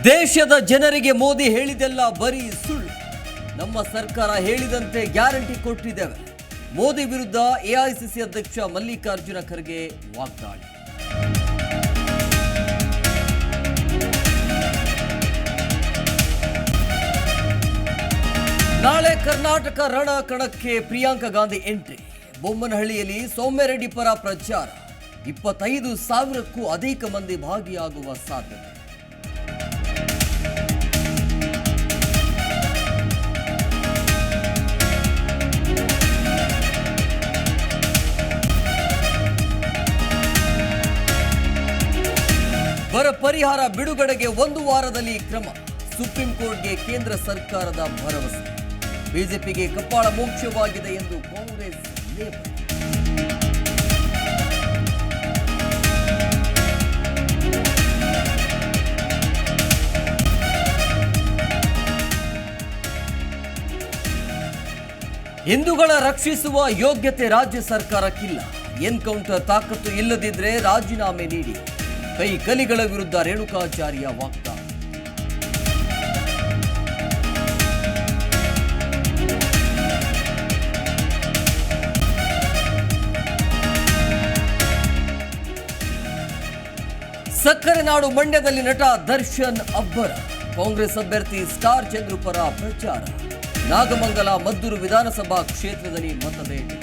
ದೇಶದ ಜನರಿಗೆ ಮೋದಿ ಹೇಳಿದೆಲ್ಲ ಬರೀ ಸುಳ್ಳು. ನಮ್ಮ ಸರ್ಕಾರ ಹೇಳಿದಂತೆ ಗ್ಯಾರಂಟಿ ಕೊಟ್ಟಿದ್ದೇವೆ. ಮೋದಿ ವಿರುದ್ಧ ಎಐಸಿಸಿ ಅಧ್ಯಕ್ಷ ಮಲ್ಲಿಕಾರ್ಜುನ ಖರ್ಗೆ ವಾಗ್ದಾಳಿ. ನಾಳೆ ಕರ್ನಾಟಕ ರಣ ಕಣಕ್ಕೆ ಪ್ರಿಯಾಂಕಾ ಗಾಂಧಿ ಎಂಟ್ರಿ. ಬೊಮ್ಮನಹಳ್ಳಿಯಲ್ಲಿ ಸೌಮ್ಯ ರೆಡ್ಡಿ ಪರ ಪ್ರಚಾರ. 25,000ಕ್ಕೂ ಅಧಿಕ ಮಂದಿ ಭಾಗಿಯಾಗುವ ಸಾಧ್ಯತೆ. ಬರ ಪರಿಹಾರ ಬಿಡುಗಡೆಗೆ 1 ವಾರದಲ್ಲಿ ಕ್ರಮ. ಸುಪ್ರೀಂ ಕೋರ್ಟ್ಗೆ ಕೇಂದ್ರ ಸರ್ಕಾರದ ಭರವಸೆ. ಬಿಜೆಪಿಗೆ ಕಪಾಳ ಮೋಕ್ಷವಾಗಿದೆ ಎಂದು ಕಾಂಗ್ರೆಸ್ ಲೇವಡಿ. ಹಿಂದೂಗಳ ರಕ್ಷಿಸುವ ಯೋಗ್ಯತೆ ರಾಜ್ಯ ಸರ್ಕಾರಕ್ಕಿಲ್ಲ. ಎನ್ಕೌಂಟರ್ ತಾಕತ್ತು ಇಲ್ಲದಿದ್ರೆ ರಾಜೀನಾಮೆ ನೀಡಿ. ಕೈ ಕಲಿಗಳ ವಿರುದ್ಧ ರೇಣುಕಾಚಾರ್ಯ ವಾಗ್ದಾಳಿ. ಸಕ್ಕರೆ ನಾಡು ಮಂಡ್ಯದಲ್ಲಿ ನಟ ದರ್ಶನ್ ಅಬ್ಬರ. ಕಾಂಗ್ರೆಸ್ ಅಭ್ಯರ್ಥಿ ಸ್ಟಾರ್ ಚಂದ್ರು ಪರ ಪ್ರಚಾರ. ನಾಗಮಂಗಲ ಮದ್ದೂರು ವಿಧಾನಸಭಾ ಕ್ಷೇತ್ರದಲ್ಲಿ ಮತಬೇಟೆ.